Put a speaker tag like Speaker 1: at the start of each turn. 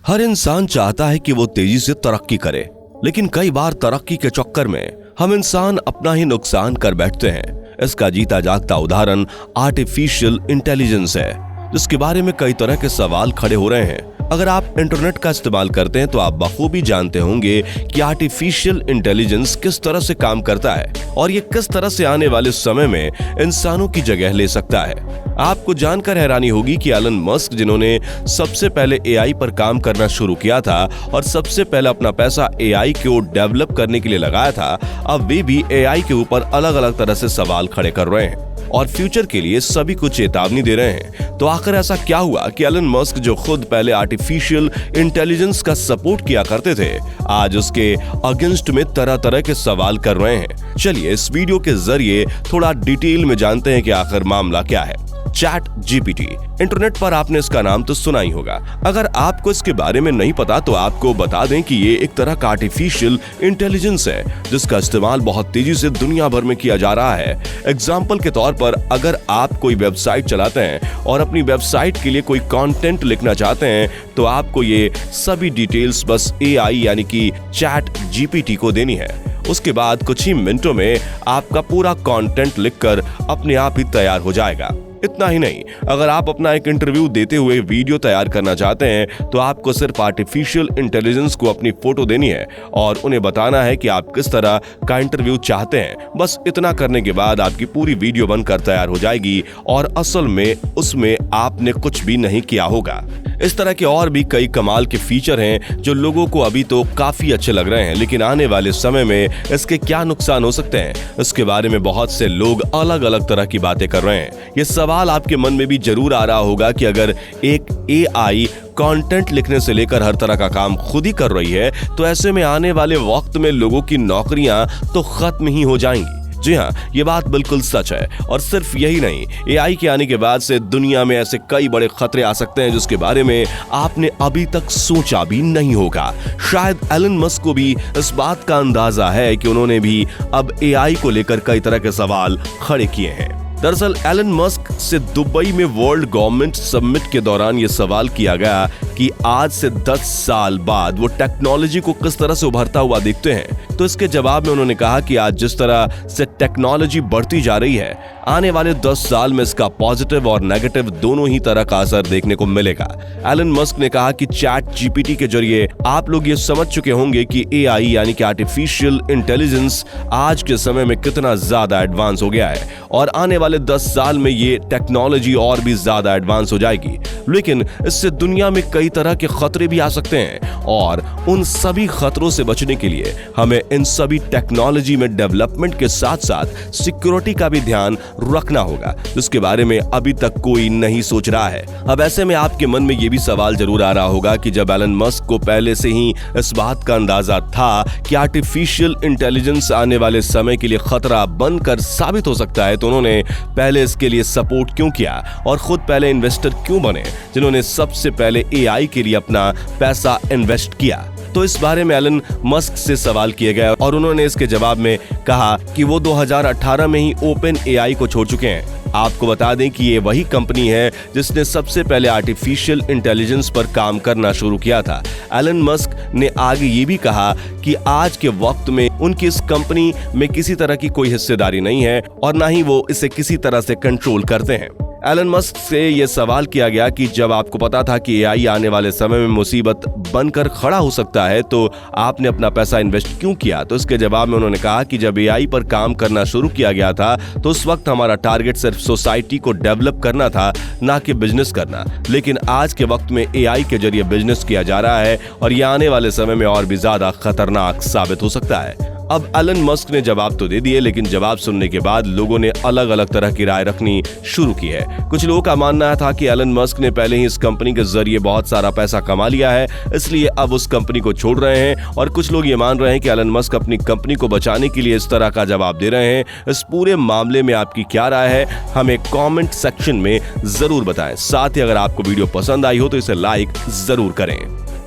Speaker 1: हर इंसान चाहता है कि वो तेजी से तरक्की करे, लेकिन कई बार तरक्की के चक्कर में हम इंसान अपना ही नुकसान कर बैठते हैं। इसका जीता जागता उदाहरण आर्टिफिशियल इंटेलिजेंस है, जिसके बारे में कई तरह के सवाल खड़े हो रहे हैं। अगर आप इंटरनेट का इस्तेमाल करते हैं तो आप बखूबी जानते होंगे कि आर्टिफिशियल इंटेलिजेंस किस तरह से काम करता है और ये किस तरह से आने वाले समय में इंसानों की जगह ले सकता है। आपको जानकर हैरानी होगी कि एलन मस्क, जिन्होंने सबसे पहले एआई पर काम करना शुरू किया था और सबसे पहले अपना पैसा एआई को डेवलप करने के लिए लगाया था, अब वे भी एआई के ऊपर अलग अलग तरह से सवाल खड़े कर रहे हैं और फ्यूचर के लिए सभी को चेतावनी दे रहे हैं। तो आखिर ऐसा क्या हुआ कि एलन मस्क, जो खुद पहले आर्टिफिशियल इंटेलिजेंस का सपोर्ट किया करते थे, आज उसके अगेंस्ट में तरह तरह के सवाल कर रहे हैं। चलिए इस वीडियो के जरिए थोड़ा डिटेल में जानते हैं कि आखिर मामला क्या है। चैट जीपीटी, इंटरनेट पर आपने इसका नाम तो सुना ही होगा। अगर आपको इसके बारे में नहीं पता तो आपको बता दें कि ये एक तरह का आर्टिफिशियल इंटेलिजेंस है, जिसका इस्तेमाल बहुत तेजी से दुनिया भर में किया जा रहा है। एग्जाम्पल के तौर पर, अगर आप कोई वेबसाइट चलाते हैं और अपनी वेबसाइट के लिए कोई कंटेंट लिखना चाहते हैं, तो आपको ये सभी डिटेल्स बस एआई यानी कि चैट जीपीटी को देनी है। उसके बाद कुछ ही मिनटों में आपका पूरा कंटेंट लिखकर अपने आप ही तैयार हो जाएगा। इतना ही नहीं, अगर आप अपना एक इंटरव्यू देते हुए वीडियो तैयार करना चाहते हैं, तो आपको सिर्फ आर्टिफिशियल इंटेलिजेंस को अपनी फोटो देनी है और उन्हें बताना है कि आप किस तरह का इंटरव्यू चाहते हैं। बस इतना करने के बाद आपकी पूरी वीडियो बनकर तैयार हो जाएगी और असल में उसमें आपने कुछ भी नहीं किया होगा। इस तरह के और भी कई कमाल के फीचर हैं जो लोगों को अभी तो काफी अच्छे लग रहे हैं, लेकिन आने वाले समय में इसके क्या नुकसान हो सकते हैं, इसके बारे में बहुत से लोग अलग अलग तरह की बातें कर रहे हैं। ये सवाल आपके मन में भी जरूर आ रहा होगा कि अगर एक एआई कंटेंट लिखने से लेकर हर तरह का काम खुद ही कर रही है, तो ऐसे में आने वाले वक्त में लोगों की नौकरियां तो खत्म ही हो जाएंगी। जी हाँ, ये बात बिल्कुल सच है। और सिर्फ यही नहीं, एआई के आने के बाद से दुनिया में ऐसे कई बड़े खतरे आ सकते हैं जिसके बारे में आपने अभी तक सोचा भी नहीं होगा। शायद एलन मस्क को भी इस बात का अंदाजा है कि उन्होंने भी अब एआई को लेकर कई तरह के सवाल खड़े किए हैं। दरअसल एलन मस्क से दुबई में वर्ल्ड गवर्नमेंट समिट के दौरान यह सवाल किया गया कि आज से 10 साल बाद वो टेक्नोलॉजी को किस तरह से उभरता हुआ देखते हैं। तो इसके जवाब में उन्होंने कहा कि आज जिस तरह से टेक्नोलॉजी बढ़ती जा रही है, आने वाले 10 साल में इसका पॉजिटिव और नेगेटिव दोनों ही तरह का असर देखने को मिलेगा। एलन मस्क ने कहा कि चैट जीपीटी के जरिए आप लोग ये समझ चुके होंगे कि एआई यानी कि आर्टिफिशियल इंटेलिजेंस आज के समय में कितना ज्यादा एडवांस हो गया है और आने वाले 10 साल में ये टेक्नोलॉजी और भी ज्यादा एडवांस हो जाएगी। लेकिन इससे दुनिया में कई तरह के खतरे भी आ सकते हैं और उन सभी खतरों से बचने के लिए हमें इन सभी टेक्नोलॉजी में डेवलपमेंट के साथ साथ सिक्योरिटी का भी ध्यान रखना होगा, जिसके बारे में अभी तक कोई नहीं सोच रहा है। अब ऐसे में आपके मन में ये भी सवाल जरूर आ रहा होगा कि जब एलन मस्क को पहले से ही इस बात का अंदाजा था कि आर्टिफिशियल इंटेलिजेंस आने वाले समय के लिए खतरा बनकर साबित हो सकता है, तो उन्होंने पहले इसके लिए सपोर्ट क्यों किया और खुद पहले इन्वेस्टर क्यों बने, जिन्होंने सबसे पहले एआई के लिए अपना पैसा इन्वेस्ट किया। तो इस बारे में एलन मस्क से सवाल किए गए और उन्होंने इसके जवाब में कहा कि वो 2018 में ही ओपन एआई को छोड़ चुके हैं। आपको बता दें कि ये वही कंपनी है जिसने सबसे पहले आर्टिफिशियल इंटेलिजेंस पर काम करना शुरू किया था। एलन मस्क ने आगे ये भी कहा कि आज के वक्त में उनकी इस कंपनी में किसी तरह की कोई हिस्सेदारी नहीं है और ना ही वो इसे किसी तरह से कंट्रोल करते हैं। एलन मस्क से यह सवाल किया गया कि जब आपको पता था कि एआई आने वाले समय में मुसीबत बनकर खड़ा हो सकता है, तो आपने अपना पैसा इन्वेस्ट क्यों किया। तो इसके जवाब में उन्होंने कहा कि जब एआई पर काम करना शुरू किया गया था, तो उस वक्त हमारा टारगेट सिर्फ सोसाइटी को डेवलप करना था, ना कि बिजनेस करना। लेकिन आज के वक्त में एआई के जरिए बिजनेस किया जा रहा है और यह आने वाले समय में और भी ज्यादा खतरनाक साबित हो सकता है। अब एलन मस्क ने जवाब तो दे दिए, लेकिन जवाब सुनने के बाद लोगों ने अलग अलग तरह की राय रखनी शुरू की है। कुछ लोगों का मानना था कि एलन मस्क ने पहले ही इस कंपनी के जरिए बहुत सारा पैसा कमा लिया है, इसलिए अब उस कंपनी को छोड़ रहे हैं, और कुछ लोग ये मान रहे हैं कि एलन मस्क अपनी कंपनी को बचाने के लिए इस तरह का जवाब दे रहे हैं। इस पूरे मामले में आपकी क्या राय है, हमें कॉमेंट सेक्शन में जरूर बताएं। साथ ही अगर आपको वीडियो पसंद आई हो तो इसे लाइक जरूर करें।